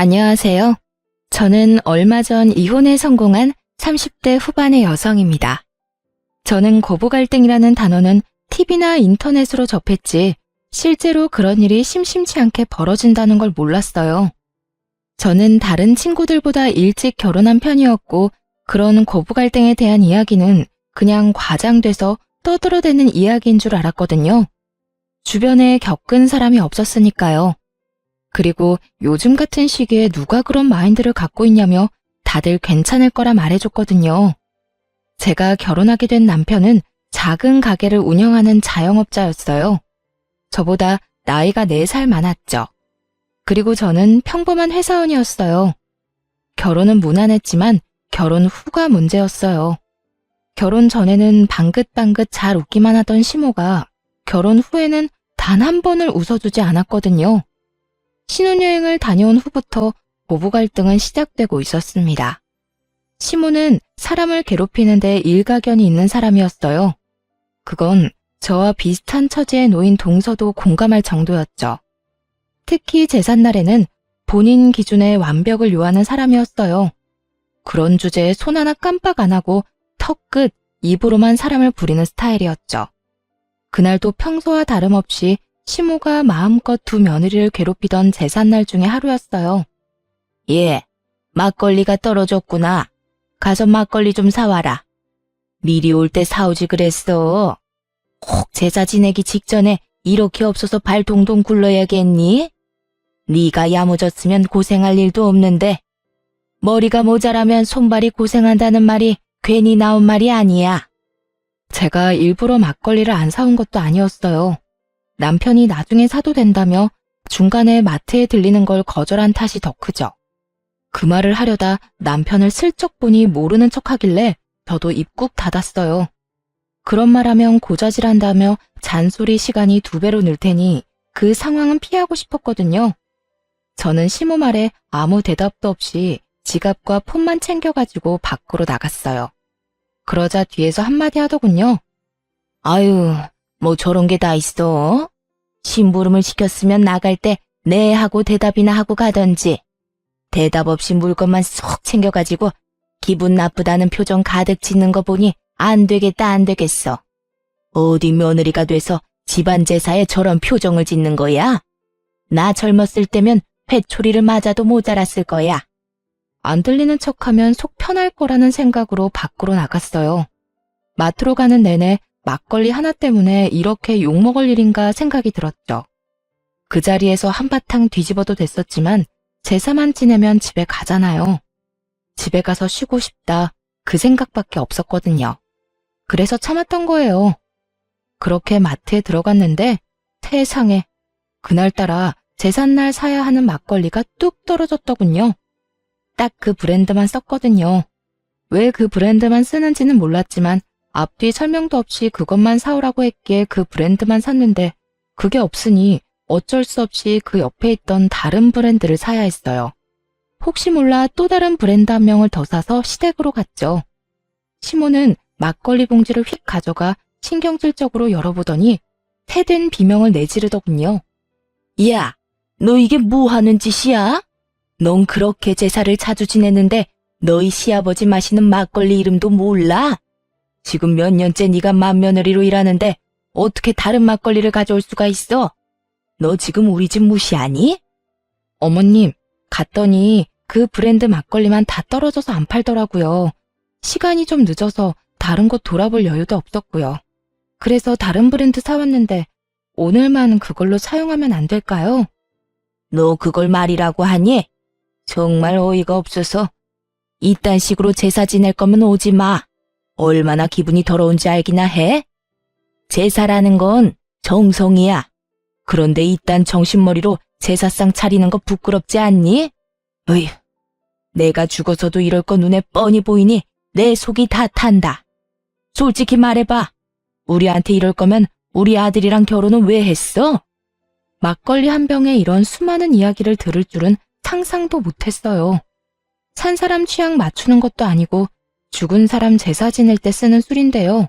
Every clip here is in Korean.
안녕하세요. 저는 얼마 전 이혼에 성공한 30대 후반의 여성입니다. 저는 고부 갈등이라는 단어는 TV나 인터넷으로 접했지 실제로 그런 일이 심심치 않게 벌어진다는 걸 몰랐어요. 저는 다른 친구들보다 일찍 결혼한 편이었고 그런 고부 갈등에 대한 이야기는 그냥 과장돼서 떠들어대는 이야기인 줄 알았거든요. 주변에 겪은 사람이 없었으니까요. 그리고 요즘 같은 시기에 누가 그런 마인드를 갖고 있냐며 다들 괜찮을 거라 말해줬거든요. 제가 결혼하게 된 남편은 작은 가게를 운영하는 자영업자였어요. 저보다 나이가 4살 많았죠. 그리고 저는 평범한 회사원이었어요. 결혼은 무난했지만 결혼 후가 문제였어요. 결혼 전에는 방긋방긋 잘 웃기만 하던 시모가 결혼 후에는 단 한 번을 웃어주지 않았거든요. 신혼여행을 다녀온 후부터 고부 갈등은 시작되고 있었습니다. 시모는 사람을 괴롭히는데 일가견이 있는 사람이었어요. 그건 저와 비슷한 처지에 놓인 동서도 공감할 정도였죠. 특히 제삿날에는 본인 기준의 완벽을 요하는 사람이었어요. 그런 주제에 손 하나 깜빡 안 하고 턱끝, 입으로만 사람을 부리는 스타일이었죠. 그날도 평소와 다름없이 시모가 마음껏 두 며느리를 괴롭히던 제삿날 중에 하루였어요. 예, 막걸리가 떨어졌구나. 가서 막걸리 좀 사와라. 미리 올 때 사오지 그랬어. 혹 제사 지내기 직전에 이렇게 없어서 발 동동 굴러야겠니? 네가 야무졌으면 고생할 일도 없는데 머리가 모자라면 손발이 고생한다는 말이 괜히 나온 말이 아니야. 제가 일부러 막걸리를 안 사온 것도 아니었어요. 남편이 나중에 사도 된다며 중간에 마트에 들리는 걸 거절한 탓이 더 크죠. 그 말을 하려다 남편을 슬쩍 보니 모르는 척하길래 저도 입 꾹 닫았어요. 그런 말하면 고자질한다며 잔소리 시간이 2배로 늘 테니 그 상황은 피하고 싶었거든요. 저는 시모 말에 아무 대답도 없이 지갑과 폰만 챙겨가지고 밖으로 나갔어요. 그러자 뒤에서 한마디 하더군요. 아유, 뭐 저런 게 다 있어? 심부름을 시켰으면 나갈 때 네 하고 대답이나 하고 가던지. 대답 없이 물건만 쏙 챙겨가지고 기분 나쁘다는 표정 가득 짓는 거 보니 안 되겠다 안 되겠어. 어디 며느리가 돼서 집안 제사에 저런 표정을 짓는 거야? 나 젊었을 때면 회초리를 맞아도 모자랐을 거야. 안 들리는 척하면 속 편할 거라는 생각으로 밖으로 나갔어요. 마트로 가는 내내 막걸리 하나 때문에 이렇게 욕먹을 일인가 생각이 들었죠. 그 자리에서 한바탕 뒤집어도 됐었지만 제사만 지내면 집에 가잖아요. 집에 가서 쉬고 싶다 그 생각밖에 없었거든요. 그래서 참았던 거예요. 그렇게 마트에 들어갔는데 세상에 그날따라 제삿날 사야 하는 막걸리가 뚝 떨어졌더군요. 딱 그 브랜드만 썼거든요. 왜 그 브랜드만 쓰는지는 몰랐지만 앞뒤 설명도 없이 그것만 사오라고 했기에 그 브랜드만 샀는데 그게 없으니 어쩔 수 없이 그 옆에 있던 다른 브랜드를 사야 했어요. 혹시 몰라 또 다른 브랜드 한 명을 더 사서 시댁으로 갔죠. 시모는 막걸리 봉지를 휙 가져가 신경질적으로 열어보더니 패된 비명을 내지르더군요. 야, 너 이게 뭐 하는 짓이야? 넌 그렇게 제사를 자주 지내는데 너희 시아버지 마시는 막걸리 이름도 몰라? 지금 몇 년째 네가 맏며느리로 일하는데 어떻게 다른 막걸리를 가져올 수가 있어? 너 지금 우리 집 무시하니? 어머님, 갔더니 그 브랜드 막걸리만 다 떨어져서 안 팔더라고요. 시간이 좀 늦어서 다른 곳 돌아볼 여유도 없었고요. 그래서 다른 브랜드 사왔는데 오늘만 그걸로 사용하면 안 될까요? 너 그걸 말이라고 하니? 정말 어이가 없어서. 이딴 식으로 제사 지낼 거면 오지 마. 얼마나 기분이 더러운지 알기나 해? 제사라는 건 정성이야. 그런데 이딴 정신머리로 제사상 차리는 거 부끄럽지 않니? 어휴, 내가 죽어서도 이럴 거 눈에 뻔히 보이니 내 속이 다 탄다. 솔직히 말해봐. 우리한테 이럴 거면 우리 아들이랑 결혼은 왜 했어? 막걸리 한 병에 이런 수많은 이야기를 들을 줄은 상상도 못했어요. 산 사람 취향 맞추는 것도 아니고 죽은 사람 제사 지낼 때 쓰는 술인데요.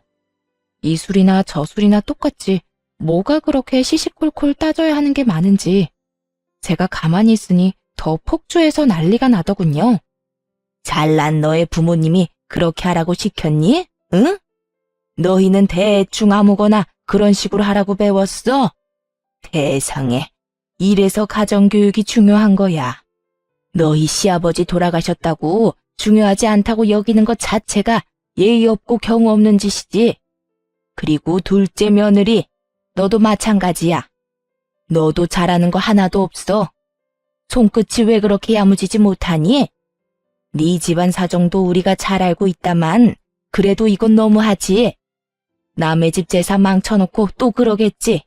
이 술이나 저 술이나 똑같지 뭐가 그렇게 시시콜콜 따져야 하는 게 많은지 제가 가만히 있으니 더 폭주해서 난리가 나더군요. 잘난 너의 부모님이 그렇게 하라고 시켰니? 응? 너희는 대충 아무거나 그런 식으로 하라고 배웠어? 세상에, 이래서 가정교육이 중요한 거야. 너희 시아버지 돌아가셨다고 중요하지 않다고 여기는 것 자체가 예의 없고 경우 없는 짓이지. 그리고 둘째 며느리, 너도 마찬가지야. 너도 잘하는 거 하나도 없어. 손끝이 왜 그렇게 야무지지 못하니? 네 집안 사정도 우리가 잘 알고 있다만 그래도 이건 너무하지. 남의 집 재산 망쳐놓고 또 그러겠지.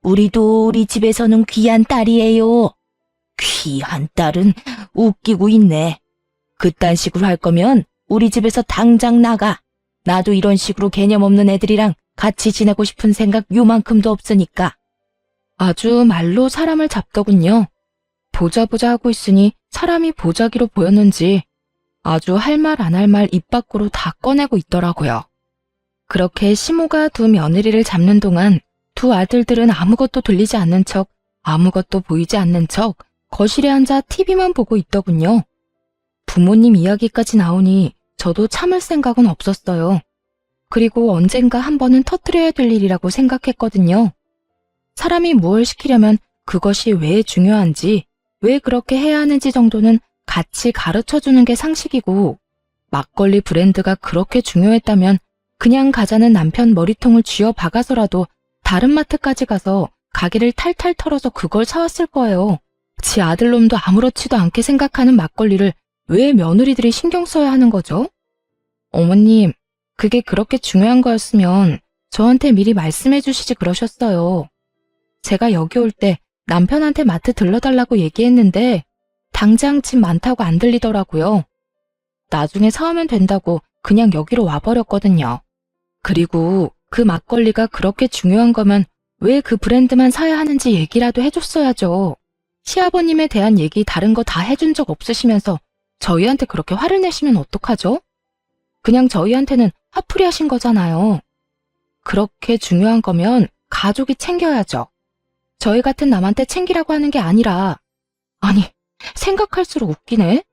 우리도 우리 집에서는 귀한 딸이에요. 귀한 딸은 웃기고 있네. 그딴 식으로 할 거면 우리 집에서 당장 나가. 나도 이런 식으로 개념 없는 애들이랑 같이 지내고 싶은 생각 요만큼도 없으니까. 아주 말로 사람을 잡더군요. 보자 하고 있으니 사람이 보자기로 보였는지 아주 할 말 안 할 말 입 밖으로 다 꺼내고 있더라고요. 그렇게 시모가 두 며느리를 잡는 동안 두 아들들은 아무것도 들리지 않는 척, 아무것도 보이지 않는 척 거실에 앉아 TV만 보고 있더군요. 부모님 이야기까지 나오니 저도 참을 생각은 없었어요. 그리고 언젠가 한 번은 터뜨려야 될 일이라고 생각했거든요. 사람이 무엇을 시키려면 그것이 왜 중요한지, 왜 그렇게 해야 하는지 정도는 같이 가르쳐주는 게 상식이고, 막걸리 브랜드가 그렇게 중요했다면 그냥 가자는 남편 머리통을 쥐어 박아서라도 다른 마트까지 가서 가게를 탈탈 털어서 그걸 사왔을 거예요. 지 아들놈도 아무렇지도 않게 생각하는 막걸리를 왜 며느리들이 신경 써야 하는 거죠? 어머님, 그게 그렇게 중요한 거였으면 저한테 미리 말씀해 주시지 그러셨어요. 제가 여기 올 때 남편한테 마트 들러달라고 얘기했는데 당장 집 많다고 안 들리더라고요. 나중에 사오면 된다고 그냥 여기로 와버렸거든요. 그리고 그 막걸리가 그렇게 중요한 거면 왜 그 브랜드만 사야 하는지 얘기라도 해줬어야죠. 시아버님에 대한 얘기 다른 거 다 해준 적 없으시면서 저희한테 그렇게 화를 내시면 어떡하죠? 그냥 저희한테는 화풀이 하신 거잖아요. 그렇게 중요한 거면 가족이 챙겨야죠. 저희 같은 남한테 챙기라고 하는 게 아니라, 아니, 생각할수록 웃기네.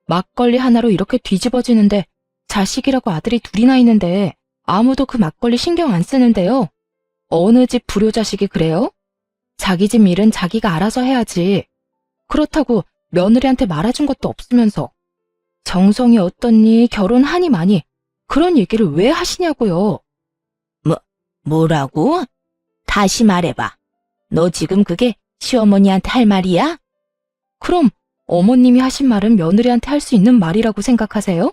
막걸리 하나로 이렇게 뒤집어지는데 자식이라고 아들이 둘이나 있는데 아무도 그 막걸리 신경 안 쓰는데요. 어느 집 불효자식이 그래요? 자기 집 일은 자기가 알아서 해야지. 그렇다고 며느리한테 말아준 것도 없으면서 정성이 어떻니, 결혼하니 마니 그런 얘기를 왜 하시냐고요. 뭐라고? 다시 말해봐. 너 지금 그게 시어머니한테 할 말이야? 그럼 어머님이 하신 말은 며느리한테 할 수 있는 말이라고 생각하세요?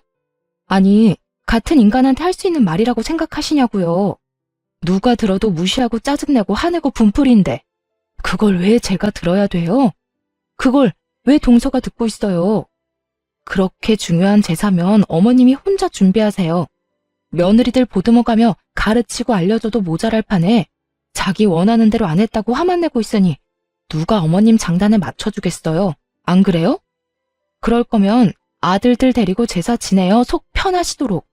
아니, 같은 인간한테 할 수 있는 말이라고 생각하시냐고요. 누가 들어도 무시하고 짜증내고 화내고 분풀인데 그걸 왜 제가 들어야 돼요? 그걸 왜 동서가 듣고 있어요? 그렇게 중요한 제사면 어머님이 혼자 준비하세요. 며느리들 보듬어가며 가르치고 알려줘도 모자랄 판에 자기 원하는 대로 안 했다고 화만 내고 있으니 누가 어머님 장단에 맞춰주겠어요? 안 그래요? 그럴 거면 아들들 데리고 제사 지내어 속 편하시도록.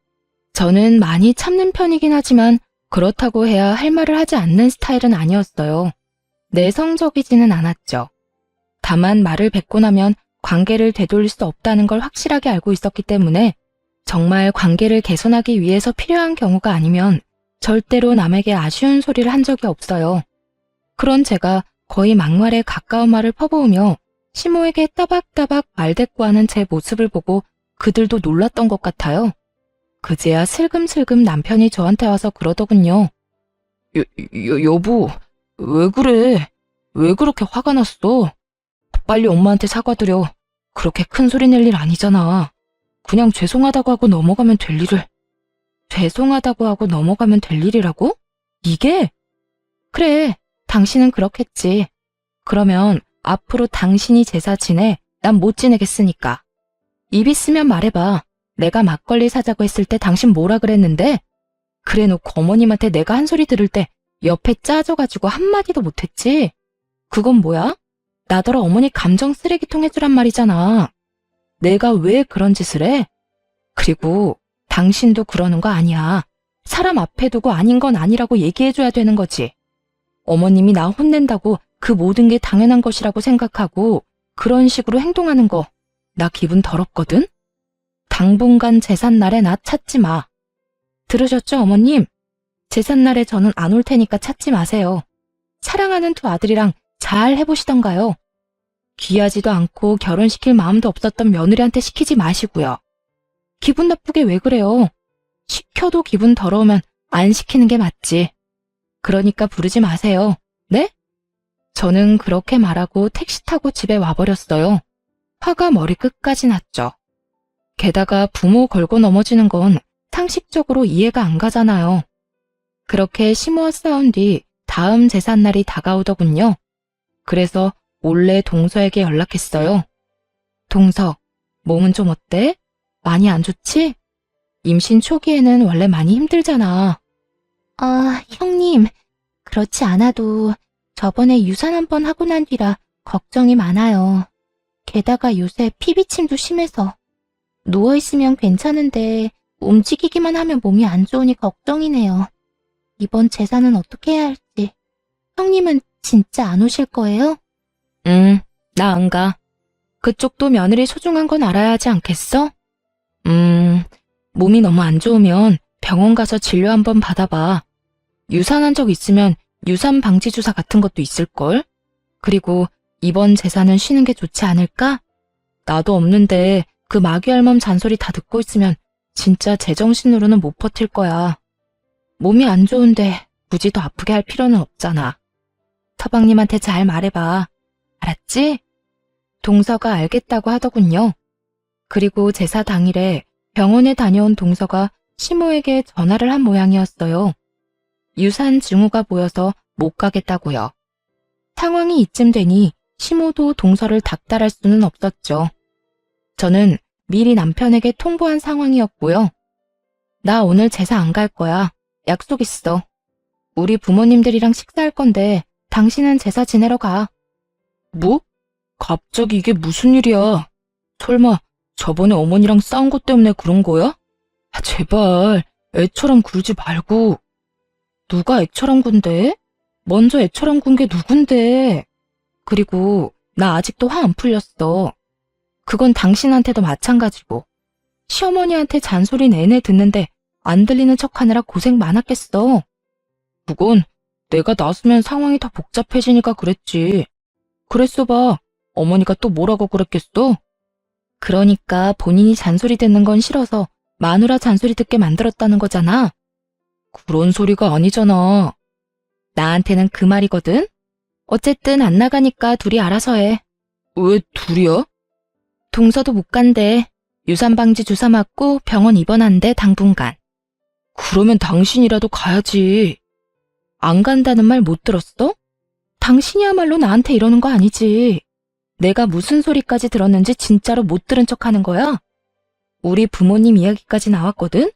저는 많이 참는 편이긴 하지만 그렇다고 해야 할 말을 하지 않는 스타일은 아니었어요. 내성적이지는 않았죠. 다만 말을 뱉고 나면 관계를 되돌릴 수 없다는 걸 확실하게 알고 있었기 때문에 정말 관계를 개선하기 위해서 필요한 경우가 아니면 절대로 남에게 아쉬운 소리를 한 적이 없어요. 그런 제가 거의 막말에 가까운 말을 퍼부으며 시모에게 따박따박 말대꾸하는 제 모습을 보고 그들도 놀랐던 것 같아요. 그제야 슬금슬금 남편이 저한테 와서 그러더군요. 여보, 왜 그래? 왜 그렇게 화가 났어? 빨리 엄마한테 사과드려. 그렇게 큰 소리 낼 일 아니잖아. 그냥 죄송하다고 하고 넘어가면 될 일을. 죄송하다고 하고 넘어가면 될 일이라고? 이게? 그래, 당신은 그렇겠지. 그러면 앞으로 당신이 제사 지내, 난 못 지내겠으니까. 입 있으면 말해봐. 내가 막걸리 사자고 했을 때 당신 뭐라 그랬는데? 그래놓고 어머님한테 내가 한 소리 들을 때 옆에 짜져가지고 한마디도 못했지? 그건 뭐야? 나더러 어머니 감정 쓰레기통 해주란 말이잖아. 내가 왜 그런 짓을 해? 그리고 당신도 그러는 거 아니야. 사람 앞에 두고 아닌 건 아니라고 얘기해줘야 되는 거지. 어머님이 나 혼낸다고 그 모든 게 당연한 것이라고 생각하고 그런 식으로 행동하는 거 나 기분 더럽거든? 당분간 제삿날에 나 찾지 마. 들으셨죠, 어머님? 제삿날에 저는 안 올 테니까 찾지 마세요. 사랑하는 두 아들이랑 잘 해보시던가요. 귀하지도 않고 결혼시킬 마음도 없었던 며느리한테 시키지 마시고요. 기분 나쁘게 왜 그래요? 시켜도 기분 더러우면 안 시키는 게 맞지. 그러니까 부르지 마세요. 네? 저는 그렇게 말하고 택시 타고 집에 와버렸어요. 화가 머리 끝까지 났죠. 게다가 부모 걸고 넘어지는 건 상식적으로 이해가 안 가잖아요. 그렇게 시모와 싸운 뒤 다음 제삿날이 다가오더군요. 그래서 몰래 동서에게 연락했어요. 동서, 몸은 좀 어때? 많이 안 좋지? 임신 초기에는 원래 많이 힘들잖아. 형님, 그렇지 않아도 저번에 유산 한 번 하고 난 뒤라 걱정이 많아요. 게다가 요새 피비침도 심해서. 누워있으면 괜찮은데 움직이기만 하면 몸이 안 좋으니 걱정이네요. 이번 제사는 어떻게 해야 할지. 형님은 진짜 안 오실 거예요? 나 안 가. 그쪽도 며느리 소중한 건 알아야 하지 않겠어? 몸이 너무 안 좋으면 병원 가서 진료 한번 받아봐. 유산한 적 있으면 유산 방지 주사 같은 것도 있을걸? 그리고 이번 제사는 쉬는 게 좋지 않을까? 나도 없는데 그 마귀 할멈 잔소리 다 듣고 있으면 진짜 제정신으로는 못 버틸 거야. 몸이 안 좋은데 굳이 더 아프게 할 필요는 없잖아. 서방님한테 잘 말해봐. 알았지? 동서가 알겠다고 하더군요. 그리고 제사 당일에 병원에 다녀온 동서가 시모에게 전화를 한 모양이었어요. 유산 징후가 보여서 못 가겠다고요. 상황이 이쯤 되니 시모도 동서를 닥달할 수는 없었죠. 저는 미리 남편에게 통보한 상황이었고요. 나 오늘 제사 안 갈 거야. 약속 있어. 우리 부모님들이랑 식사할 건데 당신은 제사 지내러 가. 뭐? 갑자기 이게 무슨 일이야? 설마 저번에 어머니랑 싸운 것 때문에 그런 거야? 제발 애처럼 굴지 말고. 누가 애처럼 군대? 먼저 애처럼 군 게 누군데? 그리고 나 아직도 화 안 풀렸어. 그건 당신한테도 마찬가지고. 시어머니한테 잔소리 내내 듣는데 안 들리는 척하느라 고생 많았겠어. 그건 내가 나서면 상황이 더 복잡해지니까 그랬지. 그랬어 봐. 어머니가 또 뭐라고 그랬겠어? 그러니까 본인이 잔소리 듣는 건 싫어서 마누라 잔소리 듣게 만들었다는 거잖아. 그런 소리가 아니잖아. 나한테는 그 말이거든. 어쨌든 안 나가니까 둘이 알아서 해. 왜 둘이야? 동서도 못 간대. 유산방지 주사 맞고 병원 입원한대 당분간. 그러면 당신이라도 가야지. 안 간다는 말 못 들었어? 당신이야말로 나한테 이러는 거 아니지. 내가 무슨 소리까지 들었는지 진짜로 못 들은 척하는 거야? 우리 부모님 이야기까지 나왔거든?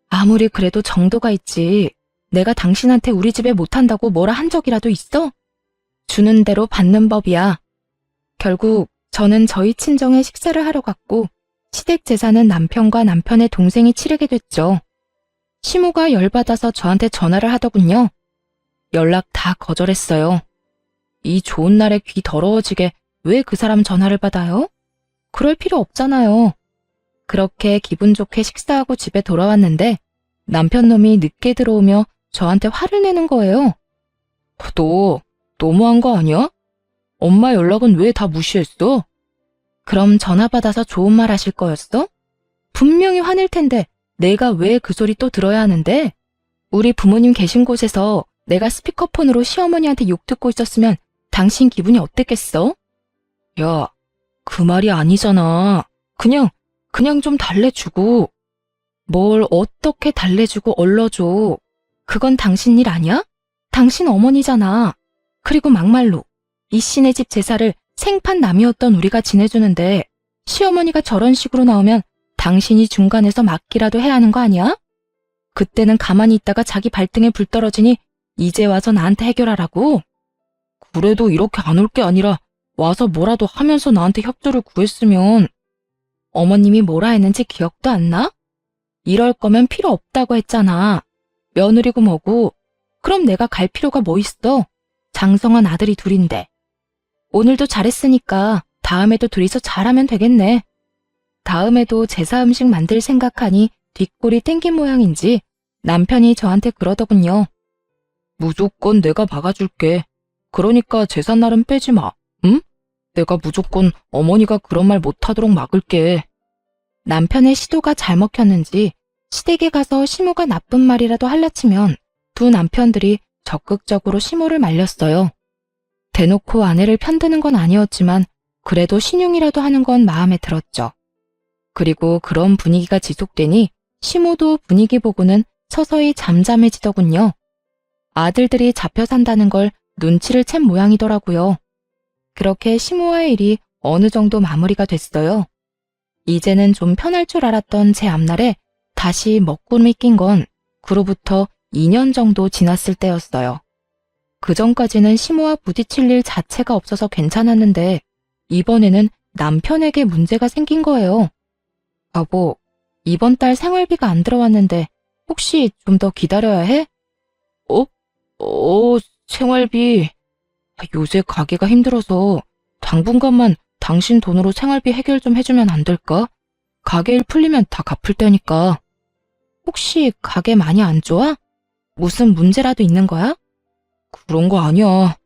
아무리 그래도 정도가 있지. 내가 당신한테 우리 집에 못한다고 뭐라 한 적이라도 있어? 주는 대로 받는 법이야. 결국 저는 저희 친정에 식사를 하러 갔고 시댁 제사는 남편과 남편의 동생이 치르게 됐죠. 시모가 열받아서 저한테 전화를 하더군요. 연락 다 거절했어요. 이 좋은 날에 귀 더러워지게 왜 그 사람 전화를 받아요? 그럴 필요 없잖아요. 그렇게 기분 좋게 식사하고 집에 돌아왔는데 남편 놈이 늦게 들어오며 저한테 화를 내는 거예요. 너 너무한 거 아니야? 엄마 연락은 왜 다 무시했어? 그럼 전화 받아서 좋은 말 하실 거였어? 분명히 화낼 텐데 내가 왜 그 소리 또 들어야 하는데? 우리 부모님 계신 곳에서 내가 스피커폰으로 시어머니한테 욕 듣고 있었으면 당신 기분이 어땠겠어? 야, 그 말이 아니잖아. 그냥 좀 달래주고. 뭘 어떻게 달래주고 얼러줘. 그건 당신 일 아니야? 당신 어머니잖아. 그리고 막말로 이 씨네 집 제사를 생판 남이었던 우리가 지내주는데 시어머니가 저런 식으로 나오면 당신이 중간에서 막기라도 해야 하는 거 아니야? 그때는 가만히 있다가 자기 발등에 불 떨어지니 이제 와서 나한테 해결하라고? 그래도 이렇게 안 올 게 아니라 와서 뭐라도 하면서 나한테 협조를 구했으면. 어머님이 뭐라 했는지 기억도 안 나? 이럴 거면 필요 없다고 했잖아. 며느리고 뭐고. 그럼 내가 갈 필요가 뭐 있어? 장성한 아들이 둘인데. 오늘도 잘했으니까 다음에도 둘이서 잘하면 되겠네. 다음에도 제사 음식 만들 생각하니 뒷골이 땡긴 모양인지 남편이 저한테 그러더군요. 무조건 내가 막아줄게. 그러니까 제삿날은 빼지 마. 응? 내가 무조건 어머니가 그런 말 못하도록 막을게. 남편의 시도가 잘 먹혔는지 시댁에 가서 시모가 나쁜 말이라도 할라치면 두 남편들이 적극적으로 시모를 말렸어요. 대놓고 아내를 편드는 건 아니었지만 그래도 신용이라도 하는 건 마음에 들었죠. 그리고 그런 분위기가 지속되니 시모도 분위기 보고는 서서히 잠잠해지더군요. 아들들이 잡혀 산다는 걸 눈치를 챈 모양이더라고요. 그렇게 시모와의 일이 어느 정도 마무리가 됐어요. 이제는 좀 편할 줄 알았던 제 앞날에 다시 먹구름이 낀 건 그로부터 2년 정도 지났을 때였어요. 그 전까지는 시모와 부딪힐 일 자체가 없어서 괜찮았는데 이번에는 남편에게 문제가 생긴 거예요. 여보, 이번 달 생활비가 안 들어왔는데 혹시 좀 더 기다려야 해? 생활비. 요새 가게가 힘들어서 당분간만 당신 돈으로 생활비 해결 좀 해주면 안 될까? 가게 일 풀리면 다 갚을 테니까. 혹시 가게 많이 안 좋아? 무슨 문제라도 있는 거야? 그런 거 아니야.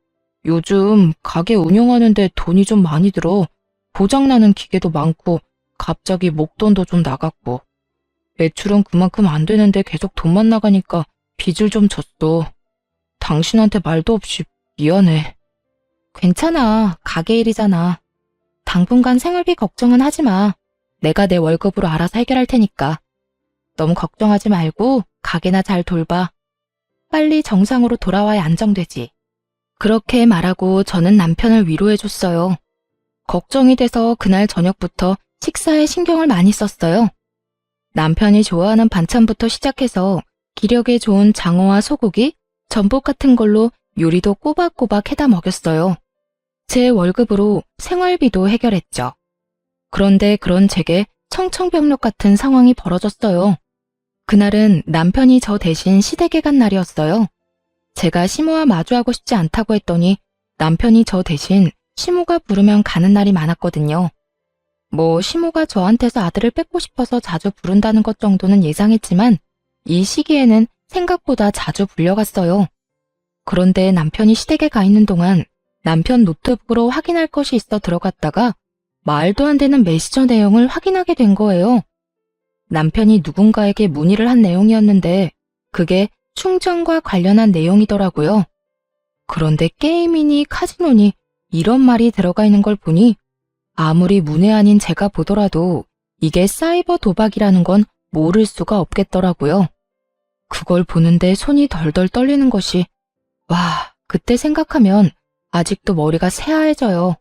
요즘 가게 운영하는데 돈이 좀 많이 들어. 고장나는 기계도 많고 갑자기 목돈도 좀 나갔고. 매출은 그만큼 안 되는데 계속 돈만 나가니까 빚을 좀 졌어. 당신한테 말도 없이 미안해. 괜찮아. 가게 일이잖아. 당분간 생활비 걱정은 하지 마. 내가 내 월급으로 알아서 해결할 테니까. 너무 걱정하지 말고 가게나 잘 돌봐. 빨리 정상으로 돌아와야 안정되지. 그렇게 말하고 저는 남편을 위로해줬어요. 걱정이 돼서 그날 저녁부터 식사에 신경을 많이 썼어요. 남편이 좋아하는 반찬부터 시작해서 기력에 좋은 장어와 소고기, 전복 같은 걸로 요리도 꼬박꼬박 해다 먹였어요. 제 월급으로 생활비도 해결했죠. 그런데 그런 제게 청천벽력 같은 상황이 벌어졌어요. 그날은 남편이 저 대신 시댁에 간 날이었어요. 제가 시모와 마주하고 싶지 않다고 했더니 남편이 저 대신 시모가 부르면 가는 날이 많았거든요. 시모가 저한테서 아들을 뺏고 싶어서 자주 부른다는 것 정도는 예상했지만 이 시기에는 생각보다 자주 불려갔어요. 그런데 남편이 시댁에 가 있는 동안 남편 노트북으로 확인할 것이 있어 들어갔다가 말도 안 되는 메시저 내용을 확인하게 된 거예요. 남편이 누군가에게 문의를 한 내용이었는데 그게 충전과 관련한 내용이더라고요. 그런데 게임이니 카지노니 이런 말이 들어가 있는 걸 보니 아무리 문외한인 제가 보더라도 이게 사이버 도박이라는 건 모를 수가 없겠더라고요. 그걸 보는데 손이 덜덜 떨리는 것이 그때 생각하면 아직도 머리가 새하얘져요.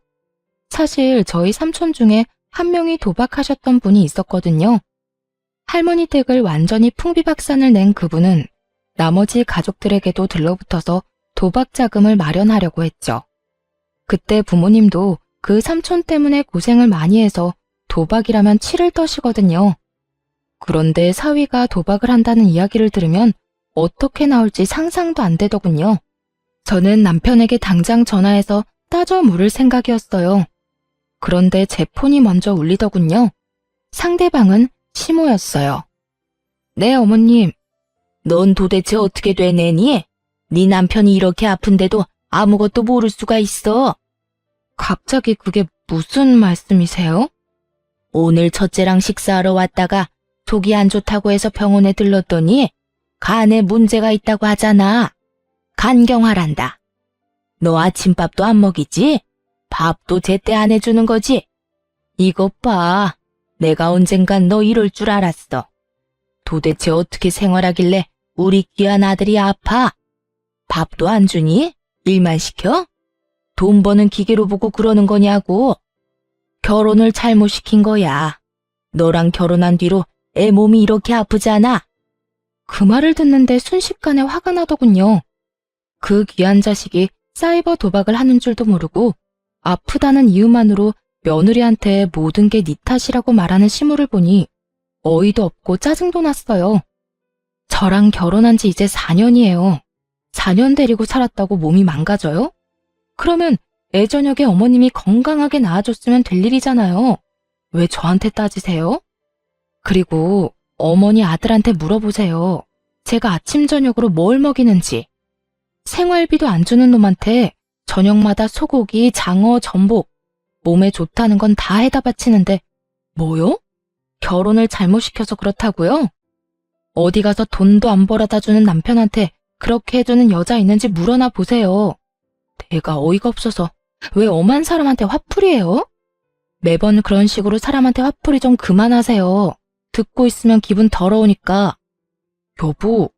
사실 저희 삼촌 중에 한 명이 도박하셨던 분이 있었거든요. 할머니 댁을 완전히 풍비박산을 낸 그분은 나머지 가족들에게도 들러붙어서 도박 자금을 마련하려고 했죠. 그때 부모님도 그 삼촌 때문에 고생을 많이 해서 도박이라면 치를 떠시거든요. 그런데 사위가 도박을 한다는 이야기를 들으면 어떻게 나올지 상상도 안 되더군요. 저는 남편에게 당장 전화해서 따져 물을 생각이었어요. 그런데 제 폰이 먼저 울리더군요. 상대방은 시모였어요. 네, 어머님. 넌 도대체 어떻게 되내니? 네 남편이 이렇게 아픈데도 아무것도 모를 수가 있어. 갑자기 그게 무슨 말씀이세요? 오늘 첫째랑 식사하러 왔다가 속이 안 좋다고 해서 병원에 들렀더니 간에 문제가 있다고 하잖아. 간경화란다. 너 아침밥도 안 먹이지? 밥도 제때 안 해주는 거지? 이것 봐. 내가 언젠간 너 이럴 줄 알았어. 도대체 어떻게 생활하길래 우리 귀한 아들이 아파? 밥도 안 주니? 일만 시켜? 돈 버는 기계로 보고 그러는 거냐고. 결혼을 잘못 시킨 거야. 너랑 결혼한 뒤로 애 몸이 이렇게 아프잖아. 그 말을 듣는데 순식간에 화가 나더군요. 그 귀한 자식이 사이버 도박을 하는 줄도 모르고 아프다는 이유만으로 며느리한테 모든 게 네 탓이라고 말하는 시모를 보니 어이도 없고 짜증도 났어요. 저랑 결혼한 지 이제 4년이에요. 4년 데리고 살았다고 몸이 망가져요? 그러면 애저녁에 어머님이 건강하게 나아졌으면 될 일이잖아요. 왜 저한테 따지세요? 그리고 어머니 아들한테 물어보세요. 제가 아침 저녁으로 뭘 먹이는지. 생활비도 안 주는 놈한테 저녁마다 소고기, 장어, 전복, 몸에 좋다는 건 다 해다 바치는데 뭐요? 결혼을 잘못 시켜서 그렇다고요? 어디 가서 돈도 안 벌어다 주는 남편한테 그렇게 해주는 여자 있는지 물어나 보세요. 내가 어이가 없어서 왜 엄한 사람한테 화풀이해요? 매번 그런 식으로 사람한테 화풀이 좀 그만하세요. 듣고 있으면 기분 더러우니까. 여보,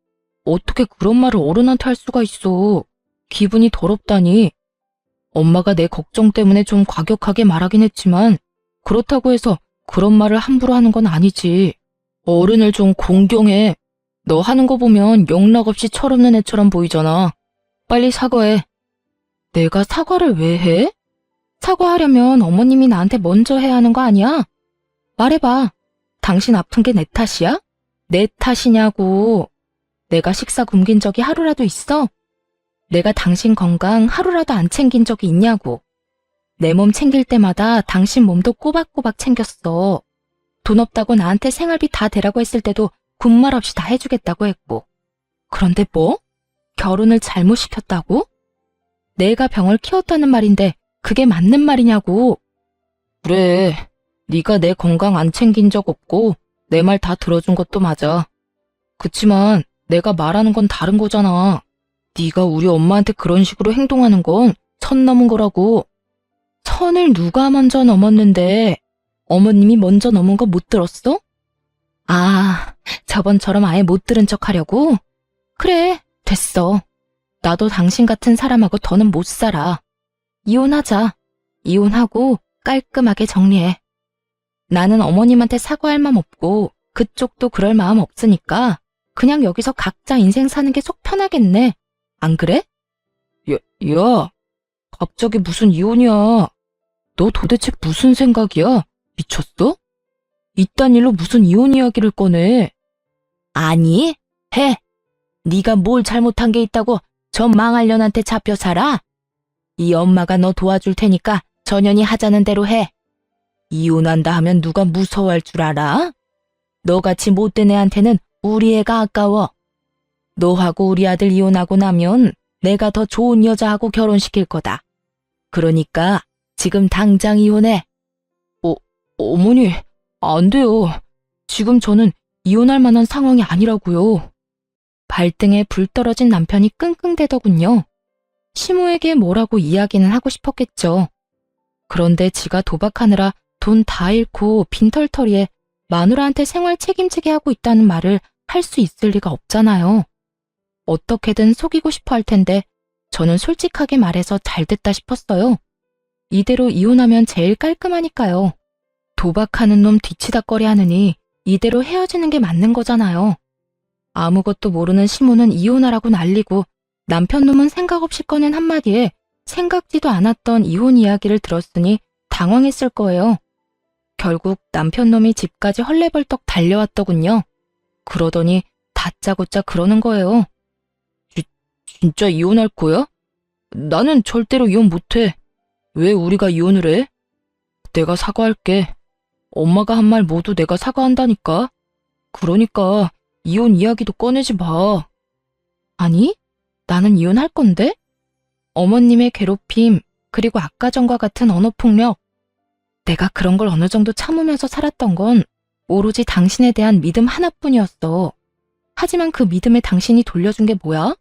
어떻게 그런 말을 어른한테 할 수가 있어. 기분이 더럽다니. 엄마가 내 걱정 때문에 좀 과격하게 말하긴 했지만 그렇다고 해서 그런 말을 함부로 하는 건 아니지. 어른을 좀 공경해. 너 하는 거 보면 영락없이 철없는 애처럼 보이잖아. 빨리 사과해. 내가 사과를 왜 해? 사과하려면 어머님이 나한테 먼저 해야 하는 거 아니야? 말해봐. 당신 아픈 게 내 탓이야? 내 탓이냐고. 내가 식사 굶긴 적이 하루라도 있어? 내가 당신 건강 하루라도 안 챙긴 적이 있냐고. 내 몸 챙길 때마다 당신 몸도 꼬박꼬박 챙겼어. 돈 없다고 나한테 생활비 다 대라고 했을 때도 군말 없이 다 해주겠다고 했고. 그런데 뭐? 결혼을 잘못 시켰다고? 내가 병을 키웠다는 말인데 그게 맞는 말이냐고. 그래, 네가 내 건강 안 챙긴 적 없고 내 말 다 들어준 것도 맞아. 그치만 내가 말하는 건 다른 거잖아. 네가 우리 엄마한테 그런 식으로 행동하는 건 선 넘은 거라고. 선을 누가 먼저 넘었는데 어머님이 먼저 넘은 거 못 들었어? 아, 저번처럼 아예 못 들은 척 하려고? 그래, 됐어. 나도 당신 같은 사람하고 더는 못 살아. 이혼하자. 이혼하고 깔끔하게 정리해. 나는 어머님한테 사과할 마음 없고 그쪽도 그럴 마음 없으니까 그냥 여기서 각자 인생 사는 게 속 편하겠네. 안 그래? 야, 갑자기 무슨 이혼이야. 너 도대체 무슨 생각이야? 미쳤어? 이딴 일로 무슨 이혼 이야기를 꺼내? 아니, 해. 네가 뭘 잘못한 게 있다고 저 망할 년한테 잡혀 살아? 이 엄마가 너 도와줄 테니까 전연이 하자는 대로 해. 이혼한다 하면 누가 무서워할 줄 알아? 너같이 못된 애한테는 우리 애가 아까워. 너하고 우리 아들 이혼하고 나면 내가 더 좋은 여자하고 결혼시킬 거다. 그러니까 지금 당장 이혼해. 어머니, 안 돼요. 지금 저는 이혼할 만한 상황이 아니라고요. 발등에 불 떨어진 남편이 끙끙대더군요. 시모에게 뭐라고 이야기는 하고 싶었겠죠. 그런데 지가 도박하느라 돈 다 잃고 빈털터리에 마누라한테 생활 책임지게 하고 있다는 말을 할 수 있을 리가 없잖아요. 어떻게든 속이고 싶어 할 텐데 저는 솔직하게 말해서 잘 됐다 싶었어요. 이대로 이혼하면 제일 깔끔하니까요. 도박하는 놈 뒤치다꺼리 하느니 이대로 헤어지는 게 맞는 거잖아요. 아무것도 모르는 시모는 이혼하라고 난리고 남편 놈은 생각 없이 꺼낸 한마디에 생각지도 않았던 이혼 이야기를 들었으니 당황했을 거예요. 결국 남편 놈이 집까지 헐레벌떡 달려왔더군요. 그러더니 다짜고짜 그러는 거예요. 진짜 이혼할 거야? 나는 절대로 이혼 못해. 왜 우리가 이혼을 해? 내가 사과할게. 엄마가 한 말 모두 내가 사과한다니까. 그러니까 이혼 이야기도 꺼내지 마. 아니, 나는 이혼할 건데? 어머님의 괴롭힘, 그리고 아까 전과 같은 언어폭력. 내가 그런 걸 어느 정도 참으면서 살았던 건 오로지 당신에 대한 믿음 하나뿐이었어. 하지만 그 믿음을 당신이 돌려준 게 뭐야?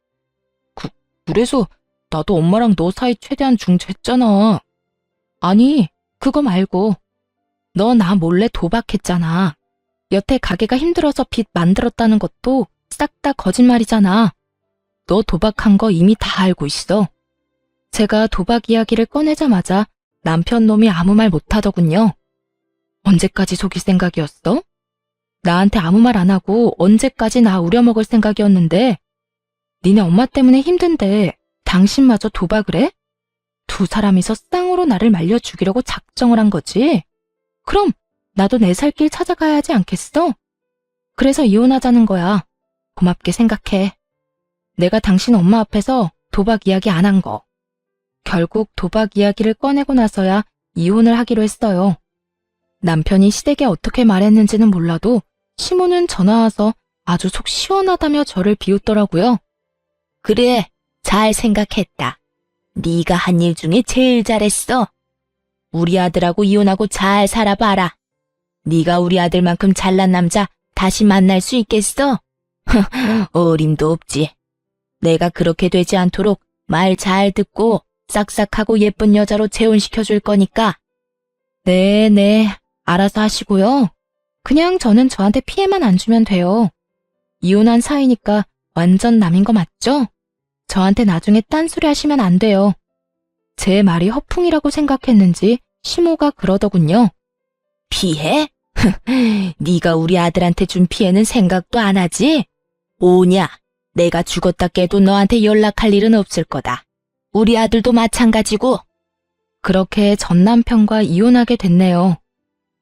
그래서 나도 엄마랑 너 사이 최대한 중재했잖아. 아니, 그거 말고 너 나 몰래 도박했잖아. 여태 가게가 힘들어서 빚 만들었다는 것도 싹 다 거짓말이잖아. 너 도박한 거 이미 다 알고 있어. 제가 도박 이야기를 꺼내자마자 남편 놈이 아무 말 못하더군요. 언제까지 속일 생각이었어? 나한테 아무 말 안 하고 언제까지 나 우려먹을 생각이었는데 니네 엄마 때문에 힘든데 당신마저 도박을 해? 두 사람이서 쌍으로 나를 말려 죽이려고 작정을 한 거지? 그럼 나도 내 살 길 찾아가야 하지 않겠어? 그래서 이혼하자는 거야. 고맙게 생각해. 내가 당신 엄마 앞에서 도박 이야기 안 한 거. 결국 도박 이야기를 꺼내고 나서야 이혼을 하기로 했어요. 남편이 시댁에 어떻게 말했는지는 몰라도 시모는 전화 와서 아주 속 시원하다며 저를 비웃더라고요. 그래, 잘 생각했다. 네가 한 일 중에 제일 잘했어. 우리 아들하고 이혼하고 잘 살아봐라. 네가 우리 아들만큼 잘난 남자 다시 만날 수 있겠어? 어림도 없지. 내가 그렇게 되지 않도록 말 잘 듣고 싹싹하고 예쁜 여자로 재혼시켜줄 거니까. 네, 알아서 하시고요. 그냥 저는 저한테 피해만 안 주면 돼요. 이혼한 사이니까 완전 남인 거 맞죠? 저한테 나중에 딴소리 하시면 안 돼요. 제 말이 허풍이라고 생각했는지 시모가 그러더군요. 피해? 네가 우리 아들한테 준 피해는 생각도 안 하지? 오냐, 내가 죽었다 깨도 너한테 연락할 일은 없을 거다. 우리 아들도 마찬가지고. 그렇게 전 남편과 이혼하게 됐네요.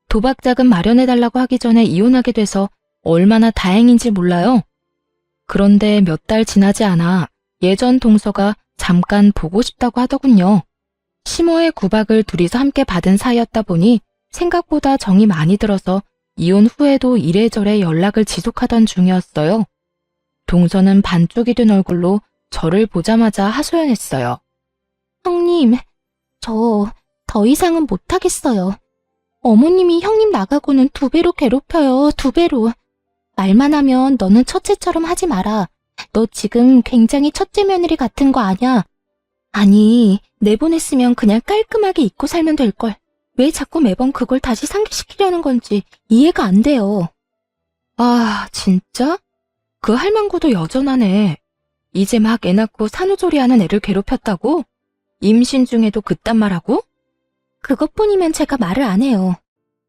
도박 자금 마련해달라고 하기 전에 이혼하게 돼서 얼마나 다행인지 몰라요. 그런데 몇 달 지나지 않아 예전 동서가 잠깐 보고 싶다고 하더군요. 시모의 구박을 둘이서 함께 받은 사이였다 보니 생각보다 정이 많이 들어서 이혼 후에도 이래저래 연락을 지속하던 중이었어요. 동서는 반쪽이 된 얼굴로 저를 보자마자 하소연했어요. 형님, 저 더 이상은 못하겠어요. 어머님이 형님 나가고는 2배로 괴롭혀요, 2배로. 말만 하면 너는 첫째처럼 하지 마라. 너 지금 굉장히 첫째 며느리 같은 거 아냐? 아니, 내보냈으면 그냥 깔끔하게 잊고 살면 될걸. 왜 자꾸 매번 그걸 다시 상기시키려는 건지 이해가 안 돼요. 아, 진짜? 그 할망구도 여전하네. 이제 막 애 낳고 산후조리하는 애를 괴롭혔다고? 임신 중에도 그딴 말하고? 그것뿐이면 제가 말을 안 해요.